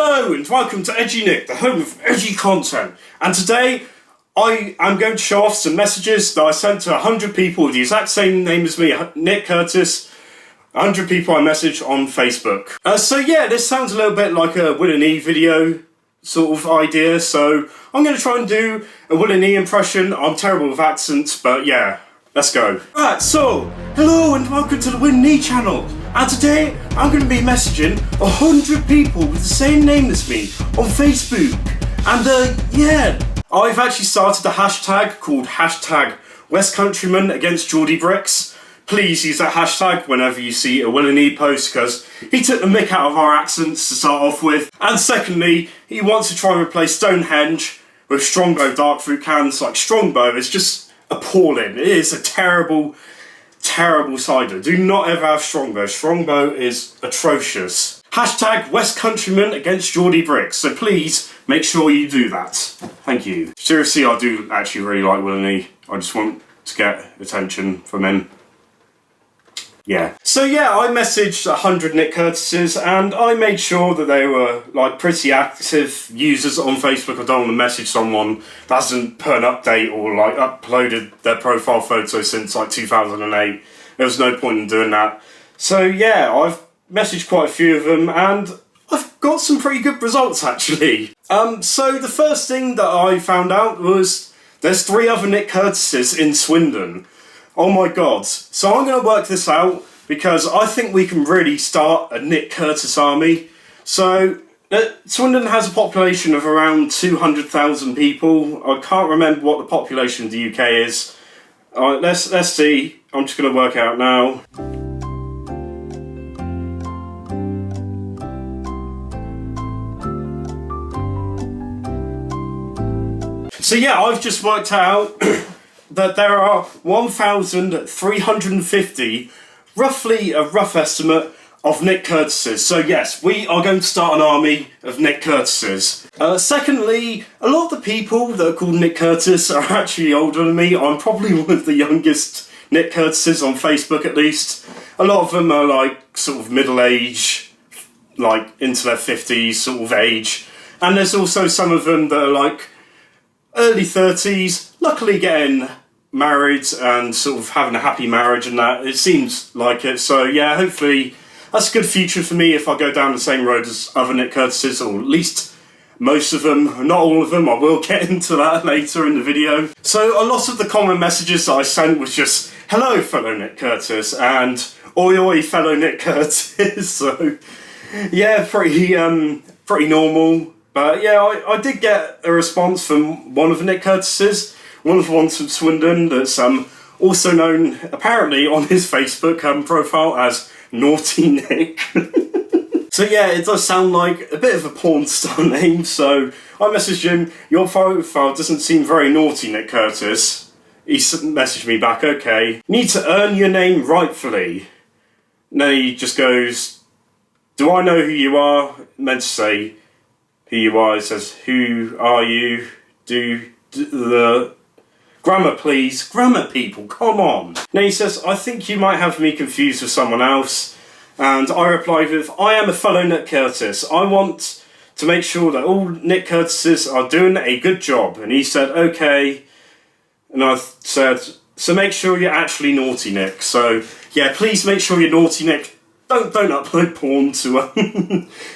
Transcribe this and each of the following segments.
Hello and welcome to Edgy Nick, the home of edgy content. And today I am going to show off some messages that I sent to 100 people with the exact same name as me, Nick Curtis. 100 people I messaged on Facebook. So yeah, this sounds a little bit like a Will and E video sort of idea, so I'm going to try and do a Will and E impression. I'm terrible with accents, but yeah, let's go. Right, so, hello and welcome to the Will and E channel. And today, I'm going to be messaging 100 people with the same name as me on Facebook. And yeah, I've actually started a hashtag called #westcountrymenagainstgeordiebricks. Please use that hashtag whenever you see a Will and E post, because he took the mick out of our accents to start off with. And secondly, he wants to try and replace Stonehenge with Strongbow dark fruit cans. Like, Strongbow is just appalling. It is a terrible cider. Do not ever have Strongbow. Strongbow is atrocious. #westcountrymenagainstgeordiebrick. So please make sure you do that. Thank you. Seriously, I do actually really like Will and E. I just want to get attention from him. Yeah. So yeah, I messaged 100 Nick Curtises and I made sure that they were like pretty active users on Facebook. I don't want to message someone that hasn't put an update or like uploaded their profile photo since like 2008. There was no point in doing that. So yeah, I've messaged quite a few of them and I've got some pretty good results actually. So the first thing that I found out was there's 3 other Nick Curtises in Swindon. Oh my god. So I'm going to work this out because I think we can really start a Nick Curtis army. So Swindon has a population of around 200,000 people. I can't remember what the population of the UK is. Alright, let's see. I'm just going to work it out now. So yeah, I've just worked out that there are 1,350, roughly a rough estimate, of Nick Curtises. So yes, we are going to start an army of Nick Curtises. Secondly, a lot of the people that are called Nick Curtis are actually older than me. I'm probably one of the youngest Nick Curtises on Facebook at least. A lot of them are like sort of middle age, like into their 50s sort of age. And there's also some of them that are like early 30s, luckily getting married and sort of having a happy marriage and that. It seems like it. So yeah, hopefully that's a good future for me if I go down the same road as other Nick Curtises, or at least most of them, not all of them. I will get into that later in the video. So a lot of the common messages that I sent was just, hello fellow Nick Curtis, and oi oi fellow Nick Curtis. So yeah, pretty normal. But yeah, I did get a response from one of the Nick Curtises, one of the ones from Swindon that's also known apparently on his Facebook profile as Naughty Nick. So yeah, it does sound like a bit of a porn star name, so I messaged him, your profile doesn't seem very naughty, Nick Curtis. He messaged me back, okay. You need to earn your name rightfully. And then he just goes, do I know who you are? Meant to say who you are. It says, who are you? Do the grammar please. Grammar people, come on. Now he says, I think you might have me confused with someone else. And I replied with, I am a fellow Nick Curtis. I want to make sure that all Nick Curtises are doing a good job. And he said, okay. And I said, so make sure you're actually Naughty Nick. So yeah, please make sure you're Naughty Nick. Don't upload porn to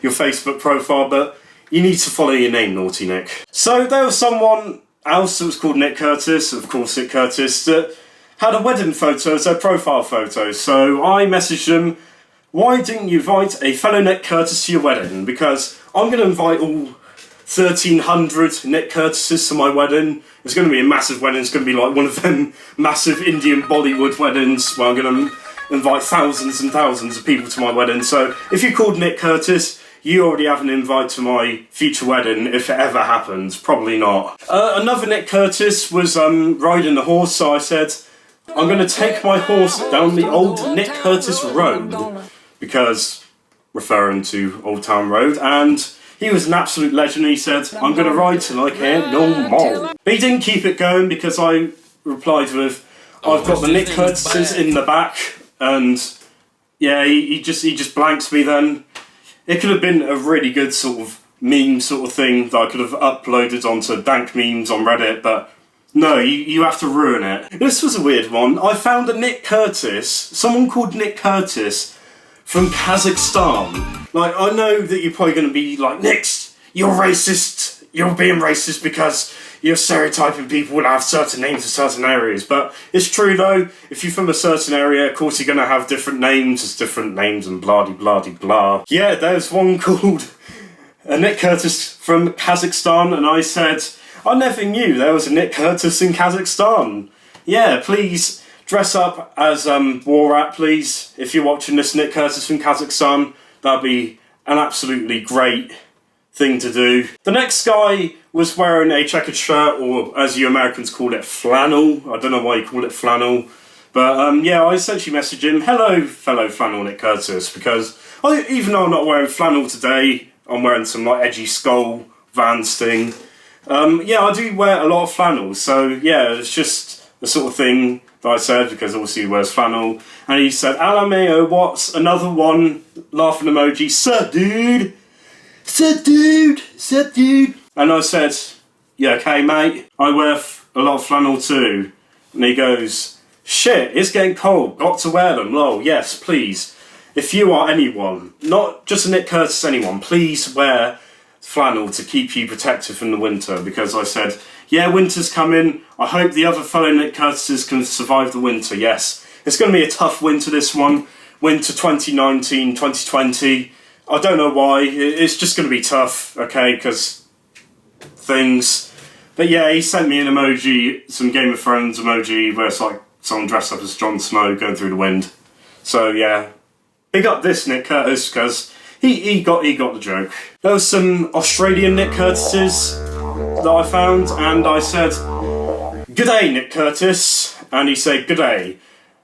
your Facebook profile, but you need to follow your name, Naughty Nick. So there was someone else that was called Nick Curtis, of course Nick Curtis, that had a wedding photo as their profile photo. So I messaged them, why didn't you invite a fellow Nick Curtis to your wedding? Because I'm going to invite all 1,300 Nick Curtises to my wedding. It's going to be a massive wedding. It's going to be like one of them massive Indian Bollywood weddings where I'm going to invite thousands and thousands of people to my wedding. So if you're called Nick Curtis, you already have an invite to my future wedding, if it ever happens. Probably not. Another Nick Curtis was riding a horse, so I said, I'm going to take my horse down the old Nick Curtis Road, because referring to Old Town Road, and he was an absolute legend. He said, I'm going to ride till I can't no more. But he didn't keep it going because I replied with, I've got the Nick Curtises in the back, and yeah, he just blanks me then. It could have been a really good sort of meme sort of thing that I could have uploaded onto dank memes on Reddit, but no, you have to ruin it. This was a weird one. I found someone called Nick Curtis from Kazakhstan. Like, I know that you're probably going to be like, Nix, you're racist. You're being racist because you're stereotyping people will have certain names in certain areas. But it's true though, if you're from a certain area, of course you're going to have different names, there's different names and blah-de-blah-de-blah. Yeah, there's one called Nick Curtis from Kazakhstan, and I said, I never knew there was a Nick Curtis in Kazakhstan. Yeah, please dress up as Borat, please. If you're watching this, Nick Curtis from Kazakhstan, that'd be an absolutely great thing to do. The next guy was wearing a checkered shirt, or as you Americans call it, flannel. I don't know why you call it flannel. But yeah, I essentially messaged him, hello fellow flannel Nick Curtis, because even though I'm not wearing flannel today, I'm wearing some like Edgy skull Vans thing. Yeah, I do wear a lot of flannel, so yeah, it's just the sort of thing that I said, because obviously he wears flannel. And he said, Alameo, what's another one? Laughing emoji, sup dude? Sup dude? Sup dude? And I said, yeah, okay mate, I wear a lot of flannel too. And he goes, shit, it's getting cold, got to wear them. Lol, yes, please. If you are anyone, not just a Nick Curtis, anyone, please wear flannel to keep you protected from the winter, because I said, yeah, winter's coming. I hope the other fellow Nick Curtises can survive the winter. Yes, it's going to be a tough winter, this one. Winter 2019, 2020. I don't know why. It's just going to be tough, okay, because things. But yeah, he sent me an emoji, some Game of Thrones emoji, where it's like someone dressed up as Jon Snow going through the wind. So yeah, big up this Nick Curtis, because he got the joke. There was some Australian Nick Curtises that I found, and I said, "G'day, Nick Curtis," and he said, "G'day,"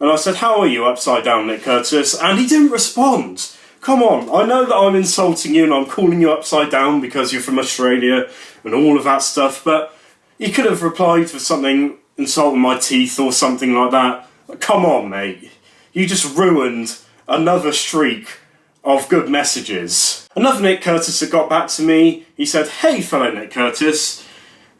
and I said, "How are you, upside down, Nick Curtis?" And he didn't respond. Come on, I know that I'm insulting you and I'm calling you upside down because you're from Australia and all of that stuff, but you could have replied with something insulting my teeth or something like that. Come on, mate. You just ruined another streak of good messages. Another Nick Curtis that got back to me, he said, "Hey fellow Nick Curtis,"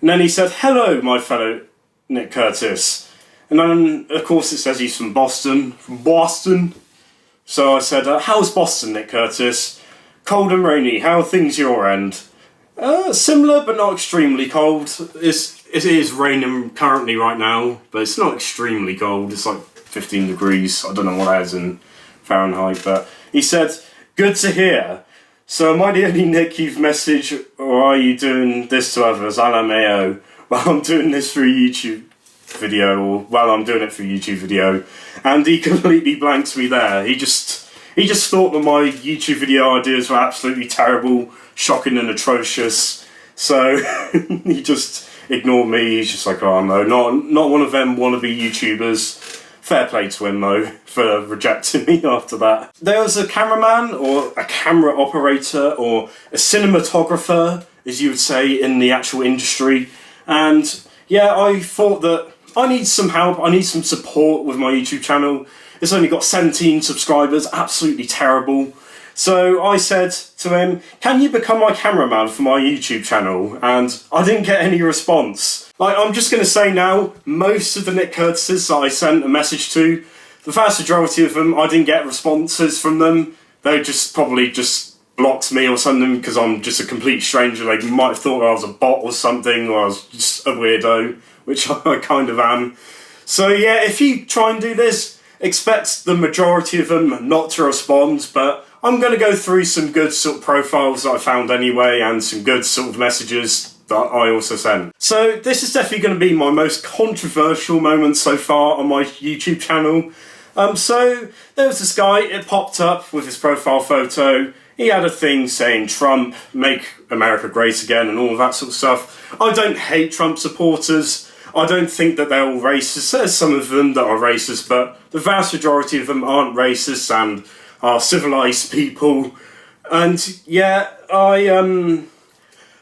and then he said, "Hello my fellow Nick Curtis," and then of course it says he's from Boston. So I said, "How's Boston, Nick Curtis?" "Cold and rainy, how are things your end?" Similar but not extremely cold. It is raining currently right now, but it's not extremely cold. It's like 15 degrees. I don't know what that is in Fahrenheit, but he said, "Good to hear. So am I the only Nick you've messaged, or are you doing this to others? Alameo. Well, I'm doing this for a YouTube video, or well, I'm doing it for a YouTube video." And he completely blanked me there. He just thought that my YouTube video ideas were absolutely terrible, shocking and atrocious. So he just ignored me. He's just like, "Oh no, not one of them wannabe YouTubers." Fair play to him though, for rejecting me after that. There was a cameraman, or a camera operator, or a cinematographer, as you would say in the actual industry. And yeah, I thought that I need some help, I need some support with my YouTube channel. It's only got 17 subscribers, absolutely terrible. So I said to him, "Can you become my cameraman for my YouTube channel?" And I didn't get any response. Like, I'm just going to say now, most of the Nick Curtises that I sent a message to, the vast majority of them, I didn't get responses from them. They just probably just blocked me or something because I'm just a complete stranger. They might have thought I was a bot or something, or I was just a weirdo, which I kind of am. So yeah, if you try and do this, expect the majority of them not to respond, but I'm going to go through some good sort of profiles that I found anyway, and some good sort of messages that I also sent. So this is definitely going to be my most controversial moment so far on my YouTube channel. So there was this guy, it popped up with his profile photo. He had a thing saying Trump, make America great again, and all of that sort of stuff. I don't hate Trump supporters. I don't think that they're all racist. There's some of them that are racist, but the vast majority of them aren't racist and are civilized people. And yeah, I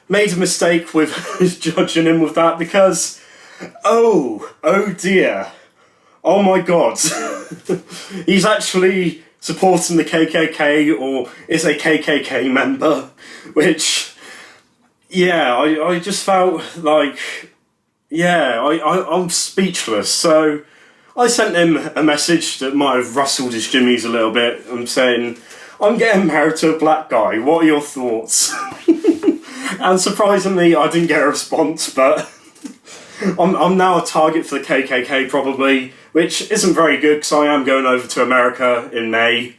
made a mistake with judging him with that, because oh dear, oh my god, he's actually supporting the KKK, or is a KKK member, which yeah, I just felt like, yeah, I'm speechless. So I sent him a message that might have rustled his jimmies a little bit. I'm saying, I'm getting married to a black guy. What are your thoughts? And surprisingly, I didn't get a response, but I'm now a target for the KKK probably, which isn't very good because I am going over to America in May.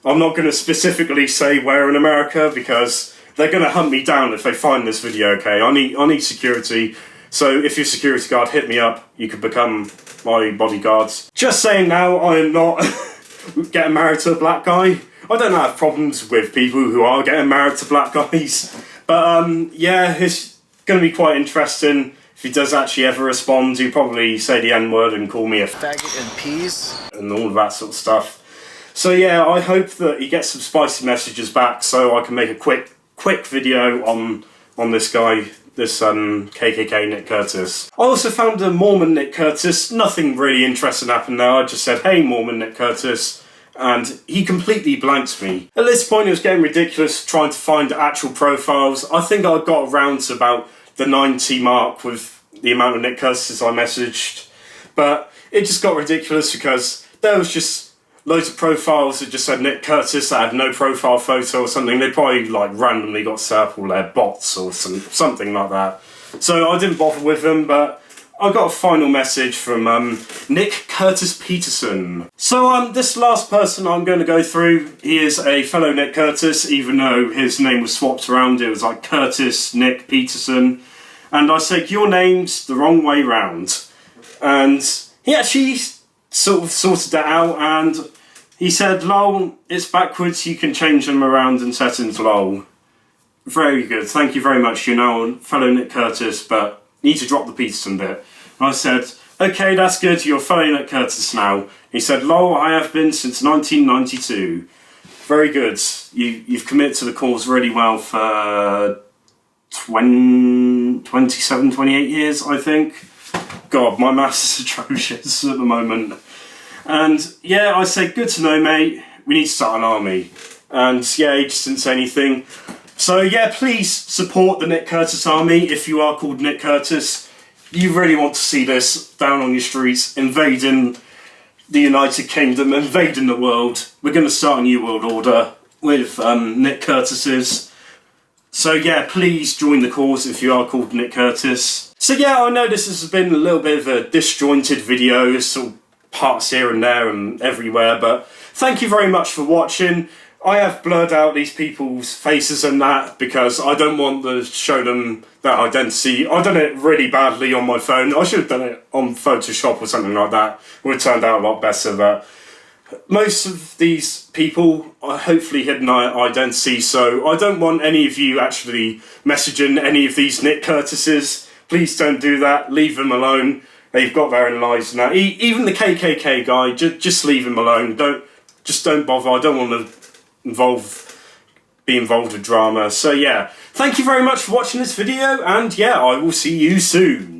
I'm not going to specifically say where in America because they're going to hunt me down if they find this video, okay? I need security, so if you're a security guard, hit me up. You could become my bodyguards. Just saying now, I am not getting married to a black guy. I don't have problems with people who are getting married to black guys. But yeah, it's going to be quite interesting. If he does actually ever respond, he'll probably say the N-word and call me a faggot and peas and all of that sort of stuff. So yeah, I hope that he gets some spicy messages back so I can make a quick video on this guy, this KKK Nick Curtis. I also found a Mormon Nick Curtis. Nothing really interesting happened there. I just said, hey Mormon Nick Curtis, and he completely blanked me. At this point it was getting ridiculous trying to find actual profiles. I think I got around to about the 90 mark with the amount of Nick Curtises I messaged, but it just got ridiculous because there was just loads of profiles that just said Nick Curtis that had no profile photo or something. They probably like randomly got set up, or they're bots or something like that. So I didn't bother with them, but I got a final message from Nick Curtis Peterson. So this last person I'm going to go through, he is a fellow Nick Curtis, even though his name was swapped around. It was like Curtis Nick Peterson. And I said, your name's the wrong way round. And he actually sort of sorted that out, and he said, lol, it's backwards, you can change them around and settings, lol. Very good, thank you very much, you're now a fellow Nick Curtis, but need to drop the Peterson bit. And I said, okay, that's good, you're a fellow Nick Curtis now. He said, lol, I have been since 1992. Very good, you've committed to the cause really well for 27, 28 years, I think. God, my maths is atrocious at the moment. And yeah, I said, good to know, mate. We need to start an army. And yeah, he just didn't say anything. So yeah, please support the Nick Curtis army if you are called Nick Curtis. You really want to see this down on your streets, invading the United Kingdom, invading the world. We're going to start a new world order with Nick Curtises. So yeah, please join the cause if you are called Nick Curtis. So yeah, I know this has been a little bit of a disjointed video, sort of parts here and there and everywhere, but thank you very much for watching. I have blurred out these people's faces and that because I don't want to show them that identity. I've done it really badly on my phone. I should have done it on Photoshop or something like that. It would have turned out a lot better, but most of these people are hopefully hidden identity, so I don't want any of you actually messaging any of these Nick Curtises. Please don't do that. Leave them alone. They've got their own lives now. Even the KKK guy, just leave him alone. Don't bother. I don't want to be involved with drama. So yeah, thank you very much for watching this video, and yeah, I will see you soon.